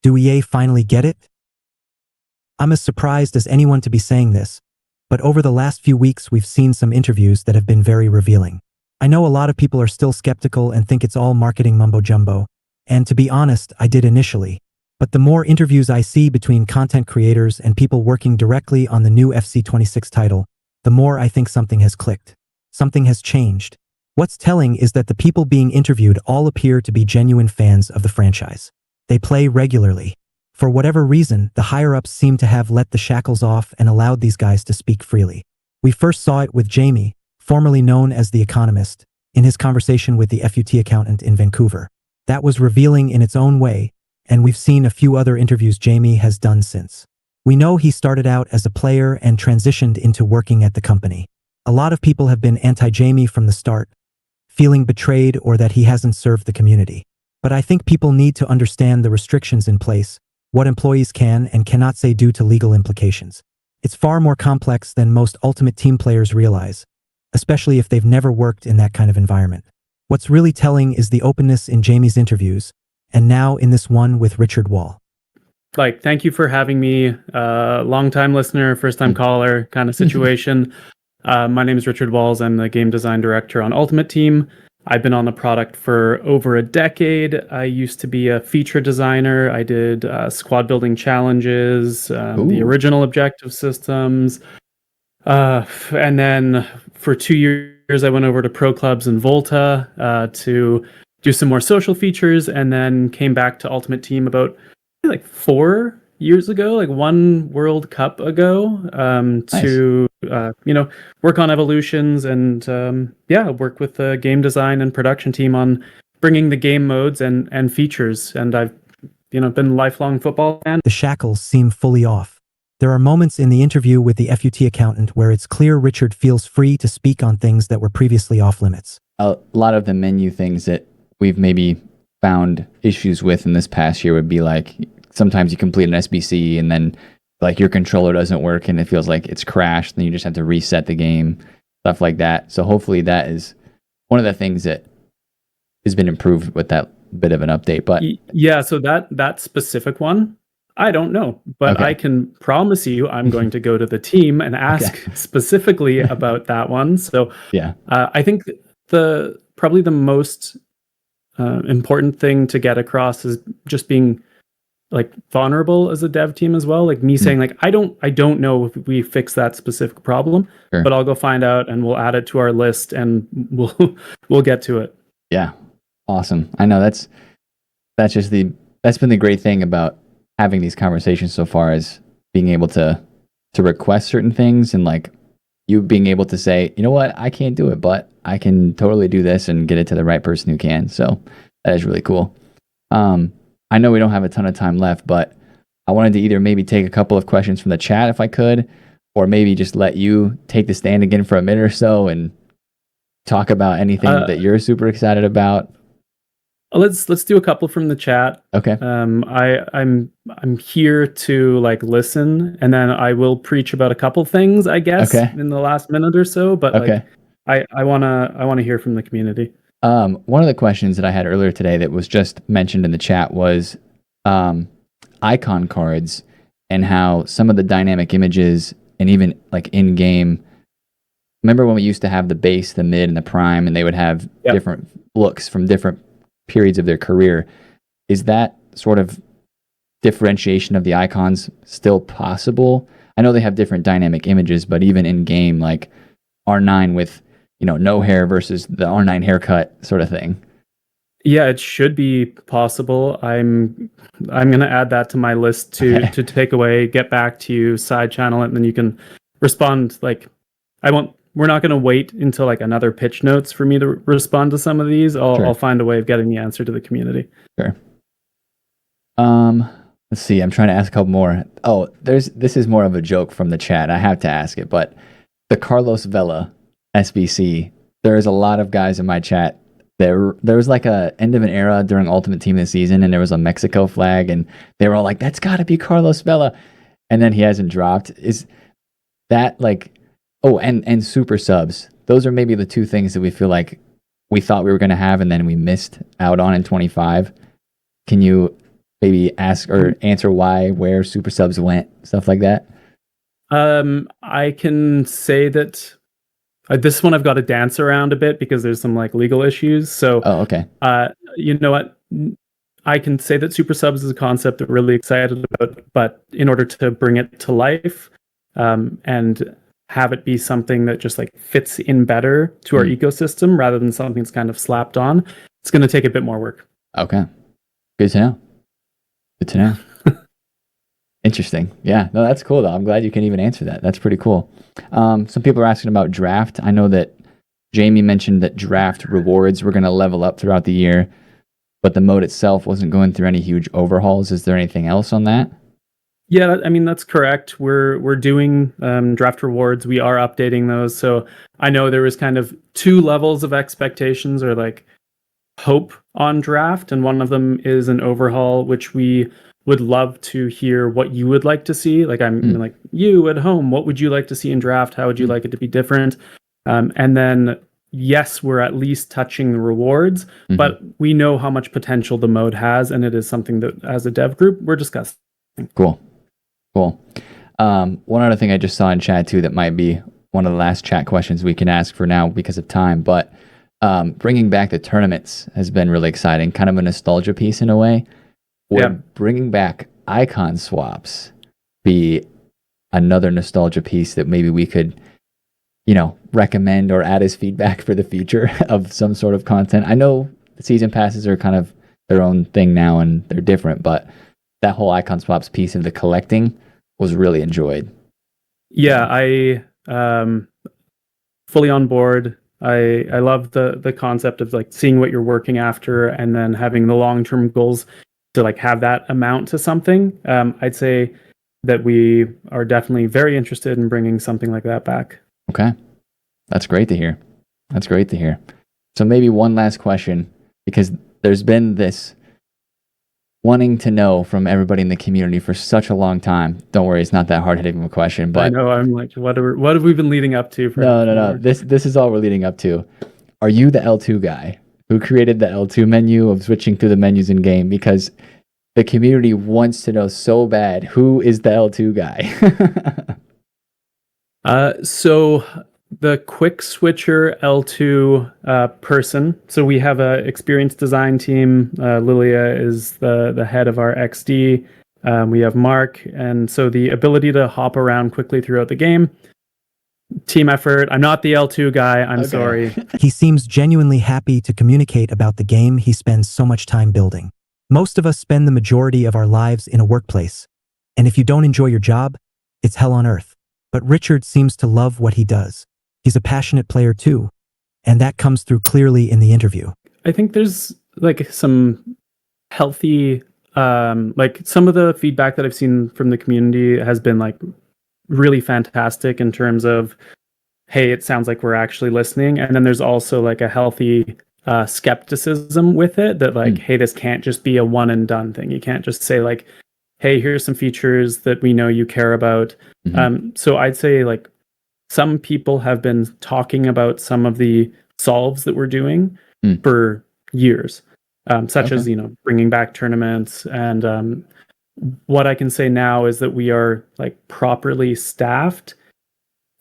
Do EA finally get it? I'm as surprised as anyone to be saying this, but over the last few weeks we've seen some interviews that have been very revealing. I know a lot of people are still skeptical and think it's all marketing mumbo-jumbo, and to be honest, I did initially. But the more interviews I see between content creators and people working directly on the new FC26 title, the more I think something has clicked. Something has changed. What's telling is that the people being interviewed all appear to be genuine fans of the franchise. They play regularly. For whatever reason, the higher-ups seem to have let the shackles off and allowed these guys to speak freely. We first saw it with Jamie, formerly known as The Economist, in his conversation with the FUT accountant in Vancouver. That was revealing in its own way, and we've seen a few other interviews Jamie has done since. We know he started out as a player and transitioned into working at the company. A lot of people have been anti-Jamie from the start, feeling betrayed or that he hasn't served the community. But I think people need to understand the restrictions in place, what employees can and cannot say due to legal implications. It's far more complex than most Ultimate Team players realize, especially if they've never worked in that kind of environment. What's really telling is the openness in Jamie's interviews, and now in this one with Richard Wall. Thank you for having me. Long-time listener, first-time caller kind of situation. My name is Richard Walls. I'm the game design director on Ultimate Team. I've been on the product for over a decade. I used to be a feature designer. I did squad building challenges, the original objective systems. And then for 2 years, I went over to Pro Clubs and Volta to do some more social features, and then came back to Ultimate Team about 4 years ago, one World Cup ago, to work on evolutions and work with the game design and production team on bringing the game modes and features. And I've been a lifelong football fan. The shackles seem fully off. There are moments in the interview with the FUT accountant where it's clear Richard feels free to speak on things that were previously off limits. A lot of the menu things that we've maybe found issues with in this past year would be sometimes you complete an SBC and then your controller doesn't work and it feels like it's crashed, then you just have to reset the game, stuff like that. So hopefully that is one of the things that has been improved with that bit of an update. But yeah, so that specific one, I don't know, but I can promise you I'm going to go to the team and ask specifically about that one. So yeah, I think probably the most important thing to get across is just being vulnerable as a dev team as well. Me saying I don't know if we fix that specific problem, but I'll go find out and we'll add it to our list and we'll get to it. Yeah, awesome. I know that's been the great thing about having these conversations so far, is being able to request certain things and you being able to say, you know what, I can't do it, but I can totally do this and get it to the right person who can. So that is really cool. I know we don't have a ton of time left, but I wanted to either maybe take a couple of questions from the chat if I could, or maybe just let you take the stand again for a minute or so and talk about anything that you're super excited about. Let's do a couple from the chat. Okay. I'm here to listen, and then I will preach about a couple things, I guess, in the last minute or so. But I wanna hear from the community. One of the questions that I had earlier today that was just mentioned in the chat was icon cards and how some of the dynamic images and even in-game. Remember when we used to have the base, the mid, and the prime, and they would have different looks from different periods of their career. Is that sort of differentiation of the icons still possible? I know they have different dynamic images, but even in-game, R9 with no hair versus the R9 haircut sort of thing. Yeah, it should be possible. I'm gonna add that to my list to take away, get back to you, side channel it, and then you can respond. We're not gonna wait until another pitch notes for me to respond to some of these. I'll find a way of getting the answer to the community. Sure. Let's see. I'm trying to ask a couple more. Oh, this is more of a joke from the chat. I have to ask it, but the Carlos Vela SBC, there's a lot of guys in my chat. There was a end of an era during Ultimate Team this season, and there was a Mexico flag, and they were all like, that's got to be Carlos Vela. And then he hasn't dropped. Is that and super subs. Those are maybe the two things that we feel like we thought we were going to have and then we missed out on in 25. Can you maybe ask or answer why, where super subs went, stuff like that? I can say that this one I've got to dance around a bit because there's some like legal issues. So, Oh, okay. you know what? I can say that super subs is a concept that we're really excited about, but in order to bring it to life, and have it be something that just like fits in better to our ecosystem rather than something that's kind of slapped on, it's going to take a bit more work. Okay. Good to know. Good to know. Interesting. Yeah. No, that's cool though. I'm glad you can even answer that. That's pretty cool. Some people are asking about draft. I know that Jamie mentioned that draft rewards were going to level up throughout the year, but the mode itself wasn't going through any huge overhauls. Is there anything else on that? Yeah, I mean that's correct. We're doing draft rewards. We are updating those. So I know there was kind of two levels of expectations or like hope on draft, and one of them is an overhaul, which we would love to hear what you would like to see. Like I'm like you at home, what would you like to see in draft? How would you like it to be different? And then yes, we're at least touching the rewards, but we know how much potential the mode has, and it is something that as a dev group we're discussing. Cool. One other thing I just saw in chat too that might be one of the last chat questions we can ask for now because of time, but bringing back the tournaments has been really exciting, kind of a nostalgia piece in a way. Would bringing back icon swaps be another nostalgia piece that maybe we could, recommend or add as feedback for the future of some sort of content? I know the season passes are kind of their own thing now and they're different, but that whole icon swaps piece of the collecting was really enjoyed. Yeah, I fully on board. I love the concept of like seeing what you're working after and then having the long-term goals to like have that amount to something. I'd say that we are definitely very interested in bringing something like that back. Okay. That's great to hear. So maybe one last question, because there's been this wanting to know from everybody in the community for such a long time. Don't worry, it's not that hard-hitting of a question. But I know, I'm like, what have we been leading up to? No. This is all we're leading up to. Are you the L2 guy who created the L2 menu of switching through the menus in game? Because the community wants to know so bad, who is the L2 guy? So the quick switcher L2 person. So we have a experienced design team. Lilia is the head of our XD. We have Mark, and so the ability to hop around quickly throughout the game. Team effort. I'm not the L2 guy. I'm sorry. He seems genuinely happy to communicate about the game he spends so much time building. Most of us spend the majority of our lives in a workplace, and if you don't enjoy your job, it's hell on earth. But Richard seems to love what he does. He's a passionate player too, and that comes through clearly in the interview. I think there's like some healthy, like some of the feedback that I've seen from the community has been like really fantastic in terms of, hey, it sounds like we're actually listening. And then there's also like a healthy skepticism with it that like, hey, this can't just be a one and done thing. You can't just say like, hey, here's some features that we know you care about. So I'd say like some people have been talking about some of the solves that we're doing for years, such as, bringing back tournaments. And what I can say now is that we are like properly staffed.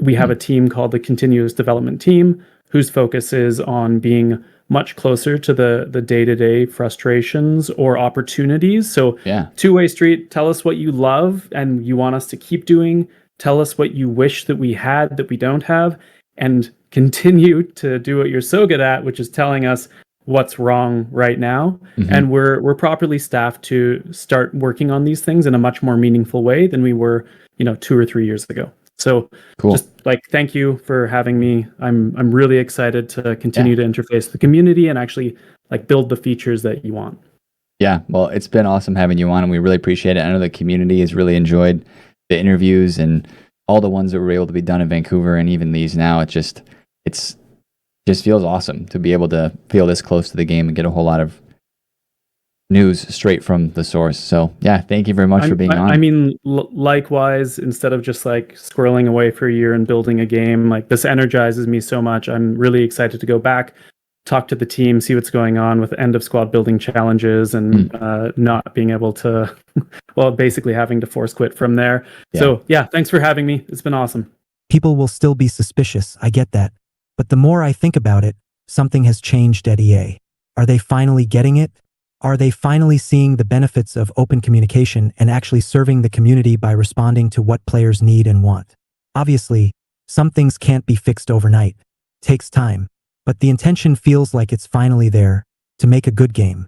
We have a team called the Continuous Development Team, whose focus is on being much closer to the day-to-day frustrations or opportunities. So two-way street, tell us what you love and you want us to keep doing. Tell us what you wish that we had that we don't have, and continue to do what you're so good at, which is telling us what's wrong right now. And we're properly staffed to start working on these things in a much more meaningful way than we were, 2 or 3 years ago. So just like, thank you for having me. I'm really excited to continue to interface with the community and actually like build the features that you want. Yeah, well, it's been awesome having you on, and we really appreciate it. I know the community has really enjoyed the interviews and all the ones that were able to be done in Vancouver, and even these now. It just feels awesome to be able to feel this close to the game and get a whole lot of news straight from the source. So yeah, thank you very much for being on. I mean, likewise, instead of just like squirreling away for a year and building a game, like this energizes me so much. I'm really excited to go back talk to the team, see what's going on with end of squad building challenges, and not being able to, well, basically having to force quit from there. Yeah. So yeah, thanks for having me. It's been awesome. People will still be suspicious, I get that. But the more I think about it, something has changed at EA. Are they finally getting it? Are they finally seeing the benefits of open communication and actually serving the community by responding to what players need and want? Obviously, some things can't be fixed overnight. Takes time. But the intention feels like it's finally there to make a good game.